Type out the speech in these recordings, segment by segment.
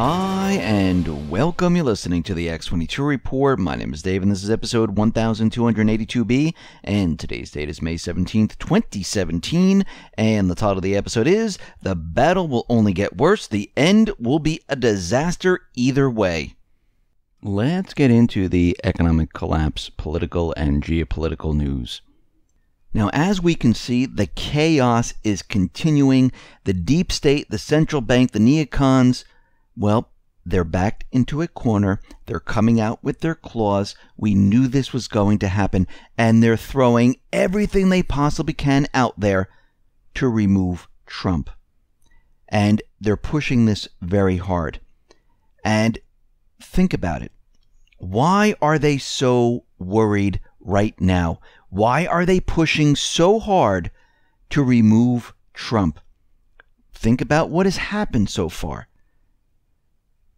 Hi, and welcome. You're listening to the X22 Report. My name is Dave, and this is episode 1282B, and today's date is May 17th, 2017, and the title of the episode is, The Battle Will Only Get Worse. The End Will Be a Disaster Either Way. Let's get into the economic collapse, political and geopolitical news. Now, as we can see, the chaos is continuing. The deep state, the central bank, the neocons, well, they're backed into a corner. They're coming out with their claws. We knew this was going to happen, and they're throwing everything they possibly can out there to remove Trump. And they're pushing this very hard. And think about it. Why are they so worried right now? Why are they pushing so hard to remove Trump? Think about what has happened so far.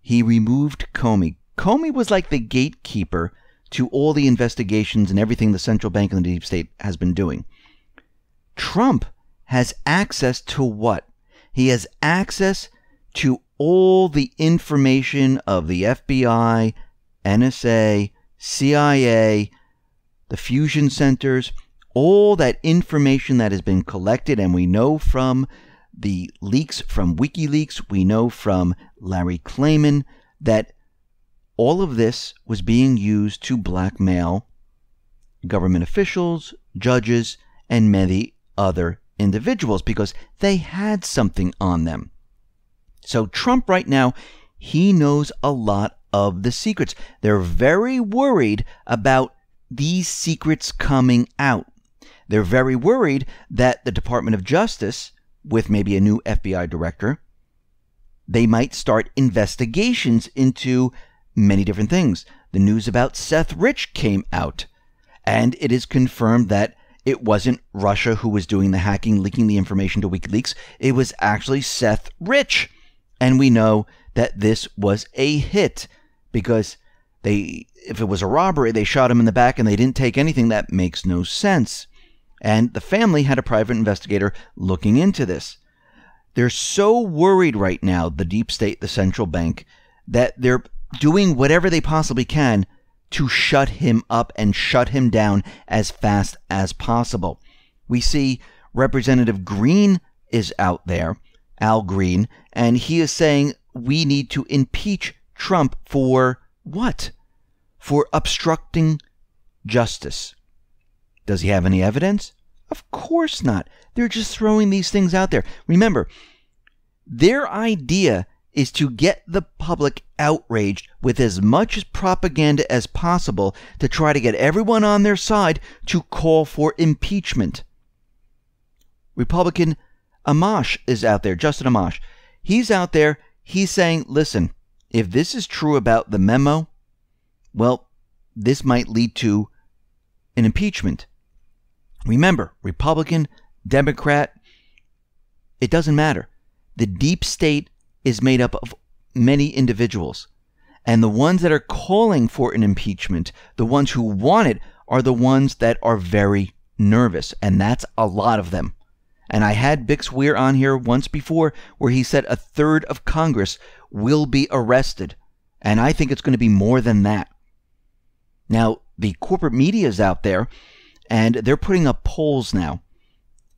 He removed Comey. Comey was like the gatekeeper to all the investigations and everything the central bank and the deep state has been doing. Trump has access to what? He has access to all the information of the FBI, NSA, CIA, the fusion centers, all that information that has been collected, and we know from the leaks from WikiLeaks, we know from Larry Klayman that all of this was being used to blackmail government officials, judges, and many other individuals because they had something on them. So Trump right now, he knows a lot of the secrets. They're very worried about these secrets coming out. They're very worried that the Department of Justice, with maybe a new FBI director, they might start investigations into many different things. The news about Seth Rich came out, and it is confirmed that it wasn't Russia who was doing the hacking, leaking the information to WikiLeaks. It was actually Seth Rich. And we know that this was a hit because if it was a robbery, they shot him in the back and they didn't take anything. That makes no sense. And the family had a private investigator looking into this. They're so worried right now, the deep state, the central bank, that they're doing whatever they possibly can to shut him up and shut him down as fast as possible. We see Representative Green is out there, Al Green, and he is saying we need to impeach Trump for what? For obstructing justice. Does he have any evidence? Of course not. They're just throwing these things out there. Remember, their idea is to get the public outraged with as much propaganda as possible to try to get everyone on their side to call for impeachment. Republican Amash is out there, Justin Amash. He's out there. He's saying, listen, if this is true about the memo, well, this might lead to an impeachment. Remember, Republican, Democrat, it doesn't matter. The deep state is made up of many individuals. And the ones that are calling for an impeachment, the ones who want it, are the ones that are very nervous. And that's a lot of them. And I had Bix Weir on here once before where he said a third of Congress will be arrested. And I think it's going to be more than that. Now, the corporate media is out there, and they're putting up polls now.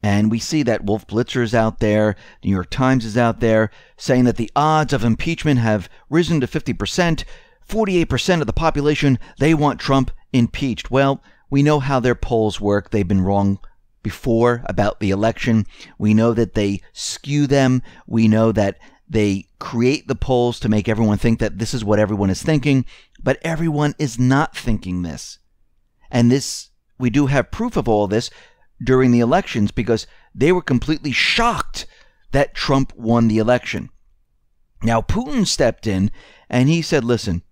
And we see that Wolf Blitzer is out there, New York Times is out there, saying that the odds of impeachment have risen to 50%. 48% of the population, they want Trump impeached. Well, we know how their polls work. They've been wrong before about the election. We know that they skew them. We know that they create the polls to make everyone think that this is what everyone is thinking. But everyone is not thinking this. And this, we do have proof of all this during the elections because they were completely shocked that Trump won the election. Now, Putin stepped in and he said, listen,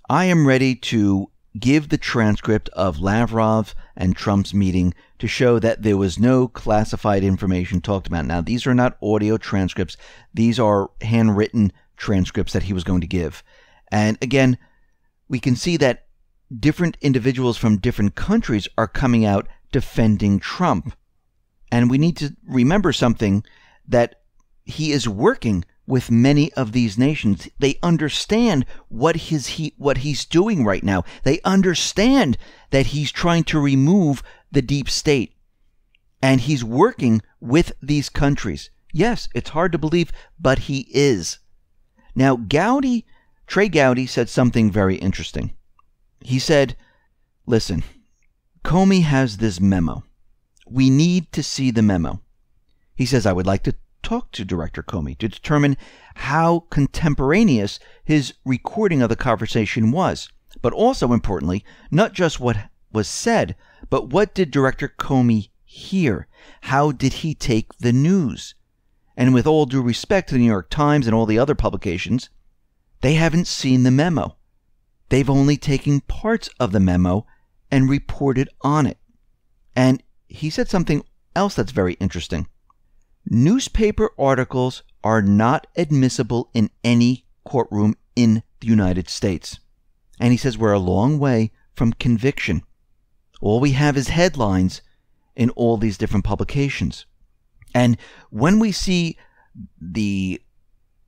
I am ready to give the transcript of Lavrov and Trump's meeting to show that there was no classified information talked about. Now, these are not audio transcripts. These are handwritten transcripts that he was going to give. And again, we can see that different individuals from different countries are coming out defending Trump. And we need to remember something, that he is working with many of these nations. They understand what he's doing right now. They understand that he's trying to remove the deep state, and he's working with these countries. Yes, it's hard to believe, but he is. Now, Trey Gowdy said something very interesting. He said, listen, Comey has this memo. We need to see the memo. He says, I would like to talk to Director Comey to determine how contemporaneous his recording of the conversation was. But also importantly, not just what was said, but what did Director Comey hear? How did he take the news? And with all due respect to the New York Times and all the other publications, they haven't seen the memo. They've only taken parts of the memo and reported on it. And he said something else that's very interesting. Newspaper articles are not admissible in any courtroom in the United States. And he says we're a long way from conviction. All we have is headlines in all these different publications. And when we see the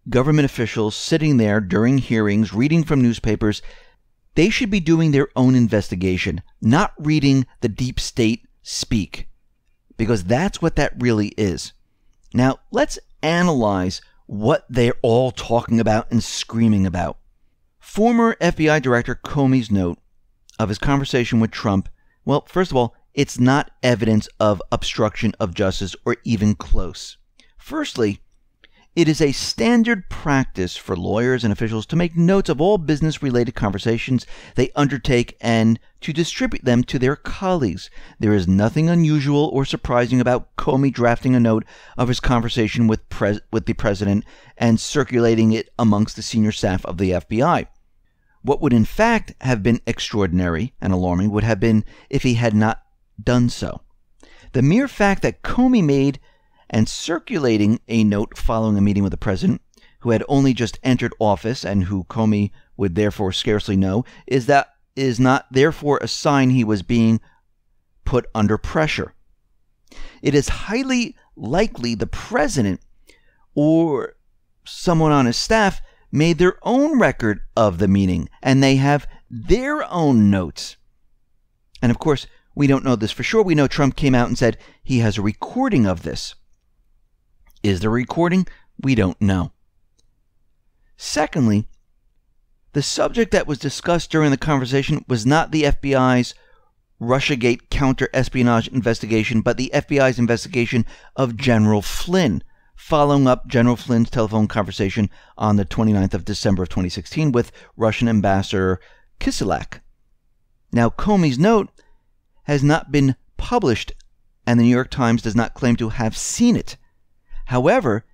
government officials sitting there during hearings, reading from newspapers, they should be doing their own investigation, not reading the deep state speak, because that's what that really is. Now, let's analyze what they're all talking about and screaming about. Former FBI Director Comey's note of his conversation with Trump, well, first of all, it's not evidence of obstruction of justice or even close. Firstly, it is a standard practice for lawyers and officials to make notes of all business-related conversations they undertake and to distribute them to their colleagues. There is nothing unusual or surprising about Comey drafting a note of his conversation with the president and circulating it amongst the senior staff of the FBI. What would in fact have been extraordinary and alarming would have been if he had not done so. The mere fact that Comey made and circulating a note following a meeting with the president, who had only just entered office and who Comey would therefore scarcely know, is not therefore a sign he was being put under pressure. It is highly likely the president or someone on his staff made their own record of the meeting, and they have their own notes. And of course, we don't know this for sure. We know Trump came out and said he has a recording of this. Is there a recording? We don't know. Secondly, the subject that was discussed during the conversation was not the FBI's Russiagate counter-espionage investigation, but the FBI's investigation of General Flynn, following up General Flynn's telephone conversation on the 29th of December of 2016 with Russian Ambassador Kislyak. Now, Comey's note has not been published, and the New York Times does not claim to have seen it. However,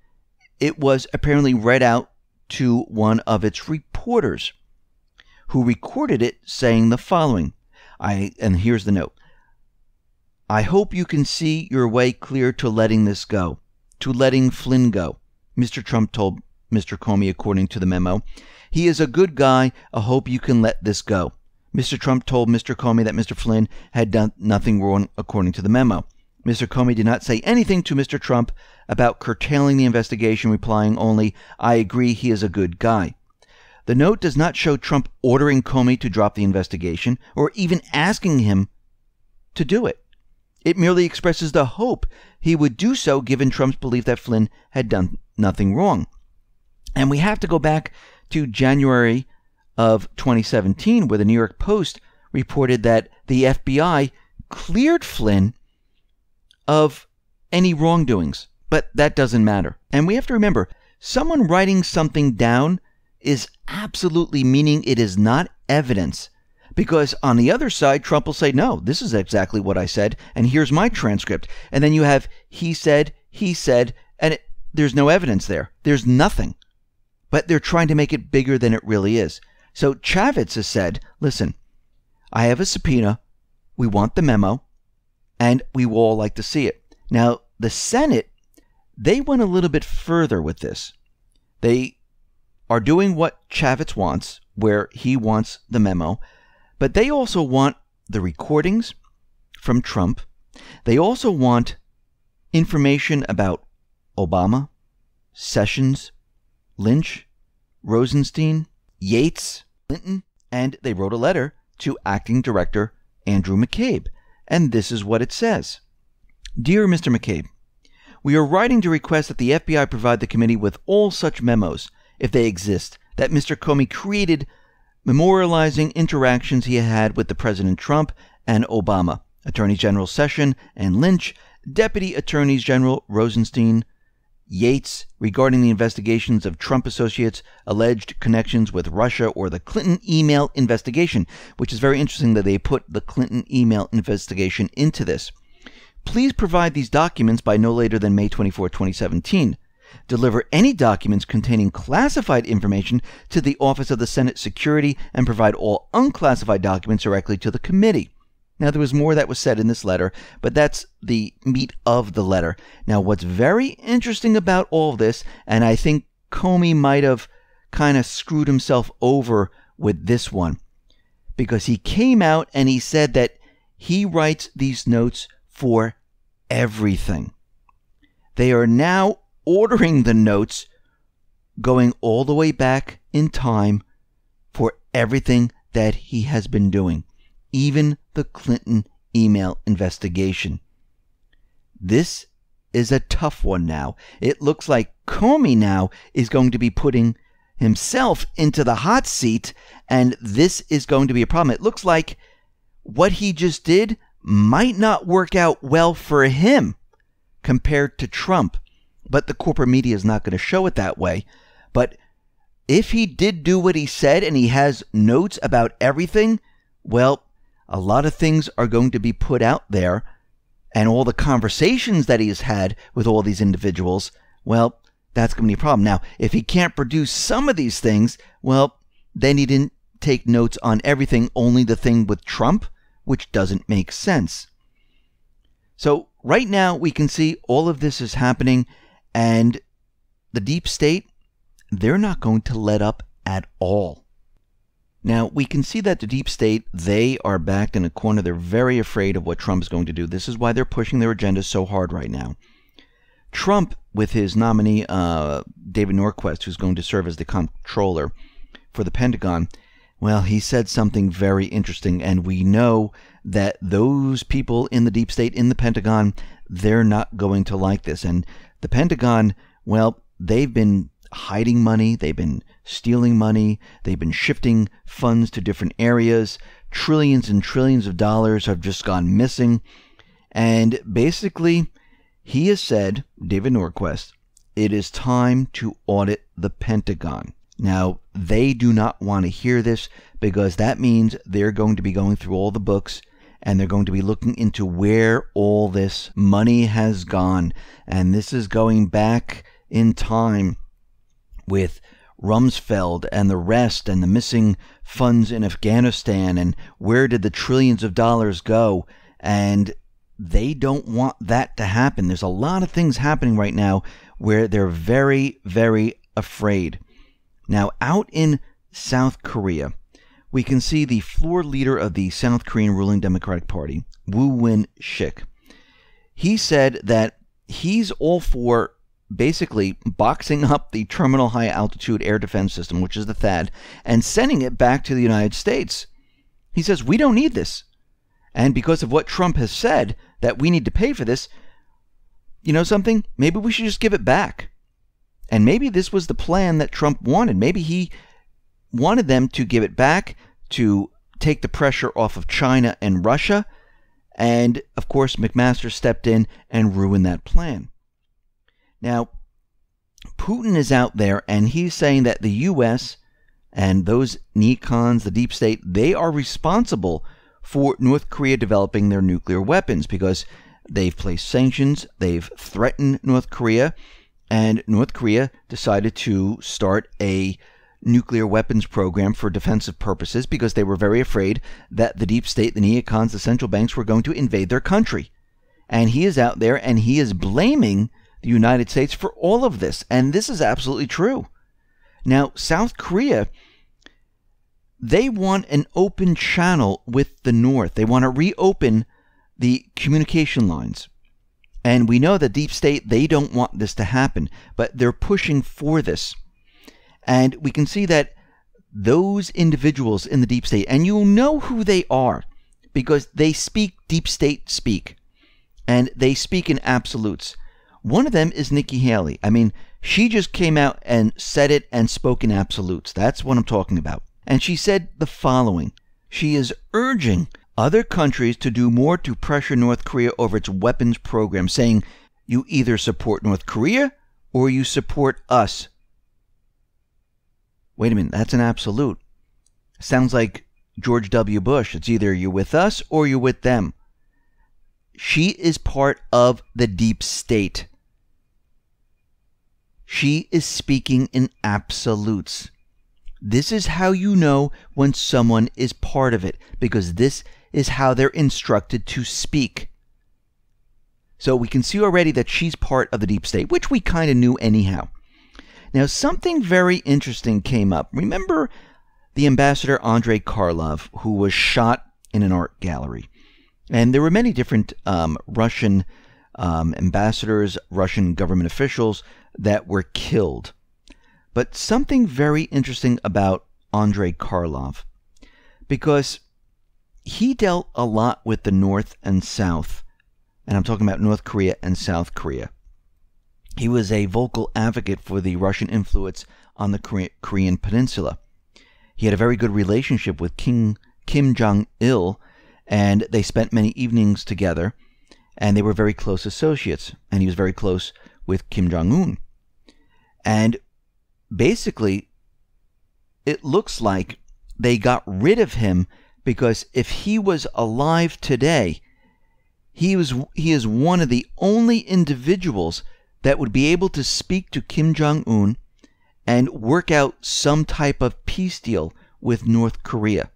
it was apparently read out to one of its reporters, who recorded it saying the following, and here's the note. I hope you can see your way clear to letting this go, to letting Flynn go, Mr. Trump told Mr. Comey according to the memo. He is a good guy. I hope you can let this go. Mr. Trump told Mr. Comey that Mr. Flynn had done nothing wrong according to the memo. Mr. Comey did not say anything to Mr. Trump about curtailing the investigation, replying only, I agree he is a good guy. The note does not show Trump ordering Comey to drop the investigation or even asking him to do it. It merely expresses the hope he would do so given Trump's belief that Flynn had done nothing wrong. And we have to go back to January of 2017, where the New York Post reported that the FBI cleared Flynn of any wrongdoings, but that doesn't matter. And we have to remember, someone writing something down is absolutely meaning it is not evidence, because on the other side, Trump will say, no, this is exactly what I said, and here's my transcript. And then you have he said, and there's no evidence there. There's nothing. But they're trying to make it bigger than it really is. So Chavez has said, listen, I have a subpoena. We want the memo. And we will all like to see it. Now, the Senate, they went a little bit further with this. They are doing what Chavez wants, where he wants the memo. But they also want the recordings from Trump. They also want information about Obama, Sessions, Lynch, Rosenstein, Yates, Clinton, and they wrote a letter to Acting Director Andrew McCabe. And this is what it says. Dear Mr. McCabe, we are writing to request that the FBI provide the committee with all such memos, if they exist, that Mr. Comey created memorializing interactions he had with the President Trump and Obama, Attorney General Sessions and Lynch, Deputy Attorneys General Rosenstein, Yates, regarding the investigations of Trump associates' alleged connections with Russia or the Clinton email investigation, which is very interesting that they put the Clinton email investigation into this. Please provide these documents by no later than May 24, 2017. Deliver any documents containing classified information to the Office of the Senate Security and provide all unclassified documents directly to the committee. Now, there was more that was said in this letter, but that's the meat of the letter. Now, what's very interesting about all this, and I think Comey might have kind of screwed himself over with this one, because he came out and he said that he writes these notes for everything. They are now ordering the notes going all the way back in time for everything that he has been doing, even the Clinton email investigation. This is a tough one now. It looks like Comey now is going to be putting himself into the hot seat, and this is going to be a problem. It looks like what he just did might not work out well for him compared to Trump, but the corporate media is not going to show it that way. But if he did do what he said and he has notes about everything, well, a lot of things are going to be put out there, and all the conversations that he has had with all these individuals, well, that's going to be a problem. Now, if he can't produce some of these things, well, then he didn't take notes on everything, only the thing with Trump, which doesn't make sense. So right now we can see all of this is happening, and the deep state, they're not going to let up at all. Now, we can see that the deep state, they are backed in a corner. They're very afraid of what Trump is going to do. This is why they're pushing their agenda so hard right now. Trump, with his nominee, David Norquist, who's going to serve as the comptroller for the Pentagon, well, he said something very interesting, and we know that those people in the deep state, in the Pentagon, they're not going to like this. And the Pentagon, well, they've been hiding money, they've been stealing money, they've been shifting funds to different areas. Trillions and trillions of dollars have just gone missing. And basically, he has said, David Norquist, it is time to audit the Pentagon. Now, they do not want to hear this, because that means they're going to be going through all the books, and they're going to be looking into where all this money has gone. And this is going back in time with Rumsfeld and the rest, and the missing funds in Afghanistan, and where did the trillions of dollars go? And they don't want that to happen. There's a lot of things happening right now where they're very, very afraid. Now, out in South Korea, we can see the floor leader of the South Korean ruling Democratic Party, Woo Win-shik. He said that he's all for basically boxing up the Terminal High Altitude Air Defense System, which is the THAAD, and sending it back to the United States. He says, we don't need this. And because of what Trump has said, that we need to pay for this, you know something? Maybe we should just give it back. And maybe this was the plan that Trump wanted. Maybe he wanted them to give it back, to take the pressure off of China and Russia. And, of course, McMaster stepped in and ruined that plan. Now, Putin is out there, and he's saying that the U.S. and those neocons, the deep state, they are responsible for North Korea developing their nuclear weapons, because they've placed sanctions, they've threatened North Korea, and North Korea decided to start a nuclear weapons program for defensive purposes, because they were very afraid that the deep state, the neocons, the central banks were going to invade their country. And he is out there, and he is blaming the United States for all of this. And this is absolutely true. Now, South Korea, they want an open channel with the North. They want to reopen the communication lines. And we know the deep state, they don't want this to happen, but they're pushing for this. And we can see that those individuals in the deep state, and you'll know who they are because they speak deep state speak, and they speak in absolutes. One of them is Nikki Haley. I mean, she just came out and said it and spoke in absolutes. That's what I'm talking about. And she said the following. She is urging other countries to do more to pressure North Korea over its weapons program, saying, you either support North Korea or you support us. Wait a minute, that's an absolute. Sounds like George W. Bush. It's either you're with us or you're with them. She is part of the deep state. She is speaking in absolutes. This is how you know when someone is part of it, because this is how they're instructed to speak. So we can see already that she's part of the deep state, which we kind of knew anyhow. Now, something very interesting came up. Remember the ambassador Andrei Karlov, who was shot in an art gallery? And there were many different Russian ambassadors, Russian government officials that were killed. But something very interesting about Andrei Karlov, because he dealt a lot with the North and South, and I'm talking about North Korea and South Korea. He was a vocal advocate for the Russian influence on the Korean peninsula. He had a very good relationship with Kim Jong-il, and they spent many evenings together, and they were very close associates, and he was very close with Kim Jong-un. And basically, it looks like they got rid of him because if he was alive today, he is one of the only individuals that would be able to speak to Kim Jong-un and work out some type of peace deal with North Korea.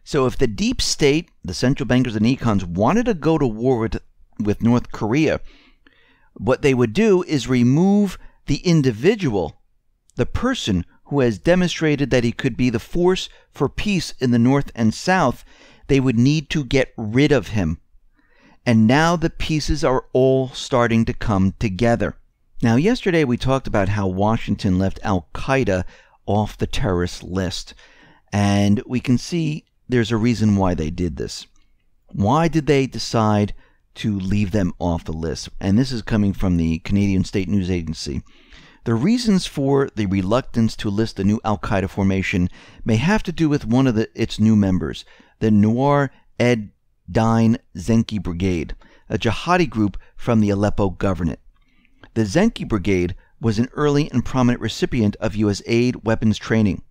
So if the deep state, the central bankers and econs, wanted to go to war with North Korea, what they would do is remove the individual, the person who has demonstrated that he could be the force for peace in the North and South. They would need to get rid of him. And now the pieces are all starting to come together. Now, yesterday we talked about how Washington left Al-Qaeda off the terrorist list. And we can see there's a reason why they did this. Why did they decide to leave them off the list? And this is coming from the Canadian State News Agency. The reasons for the reluctance to list the new Al-Qaeda formation may have to do with one of its new members, the Noor ed-Din Zenki Brigade, a jihadi group from the Aleppo Governorate. The Zenki Brigade was an early and prominent recipient of U.S. aid weapons training.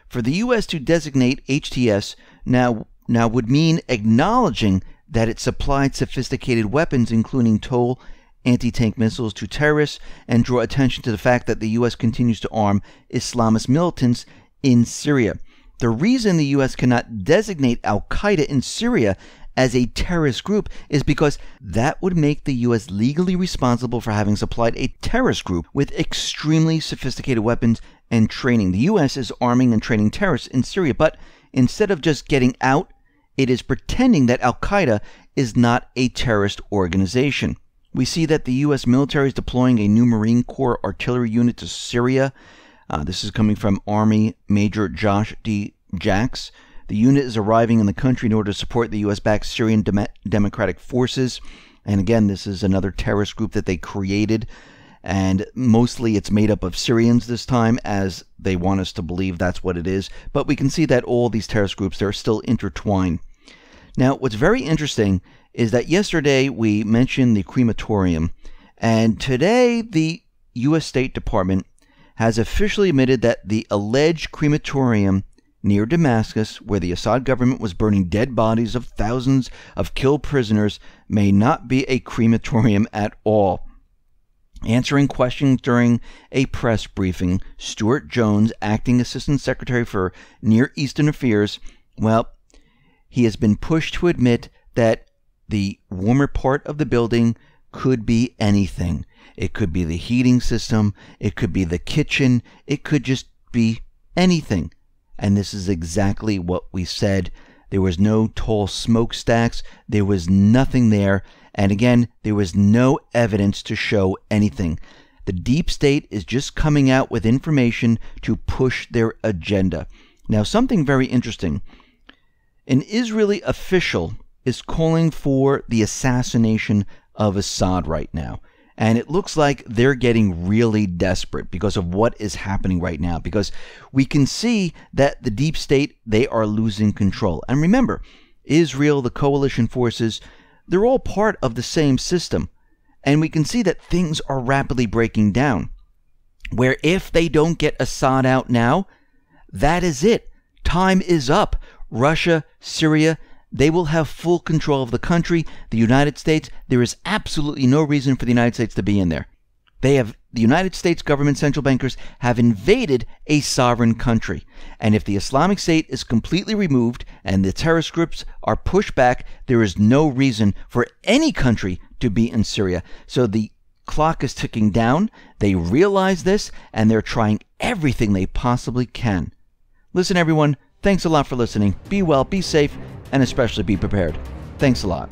For the U.S. to designate HTS now would mean acknowledging that it supplied sophisticated weapons, including TOL anti-tank missiles, to terrorists, and draw attention to the fact that the U.S. continues to arm Islamist militants in Syria. The reason the U.S. cannot designate Al-Qaeda in Syria as a terrorist group is because that would make the U.S. legally responsible for having supplied a terrorist group with extremely sophisticated weapons and training. The U.S. is arming and training terrorists in Syria, but instead of just getting out, it is pretending that Al-Qaeda is not a terrorist organization. We see that the U.S. military is deploying a new Marine Corps artillery unit to Syria. This is coming from Army Major Josh D. Jacks. The unit is arriving in the country in order to support the U.S.-backed Syrian Democratic Forces. And again, this is another terrorist group that they created. And mostly it's made up of Syrians this time, as they want us to believe that's what it is. But we can see that all these terrorist groups, they're still intertwined. Now, what's very interesting is that yesterday we mentioned the crematorium, and today the U.S. State Department has officially admitted that the alleged crematorium near Damascus, where the Assad government was burning dead bodies of thousands of killed prisoners, may not be a crematorium at all. Answering questions during a press briefing, Stuart Jones, acting Assistant Secretary for Near Eastern Affairs, well, he has been pushed to admit that the warmer part of the building could be anything. It could be the heating system, it could be the kitchen, it could just be anything. And this is exactly what we said. There was no tall smokestacks, there was nothing there, and again, there was no evidence to show anything. The deep state is just coming out with information to push their agenda. Now, something very interesting. An Israeli official is calling for the assassination of Assad right now. And it looks like they're getting really desperate because of what is happening right now. Because we can see that the deep state, they are losing control. And remember, Israel, the coalition forces, they're all part of the same system. And we can see that things are rapidly breaking down. Where if they don't get Assad out now, that is it. Time is up. Russia, Syria, they will have full control of the country. The United States, there is absolutely no reason for the United States to be in there. The United States government central bankers have invaded a sovereign country. And if the Islamic State is completely removed and the terrorist groups are pushed back, there is no reason for any country to be in Syria. So the clock is ticking down. They realize this, and they're trying everything they possibly can. Listen, everyone, thanks a lot for listening. Be well, be safe, and especially be prepared. Thanks a lot.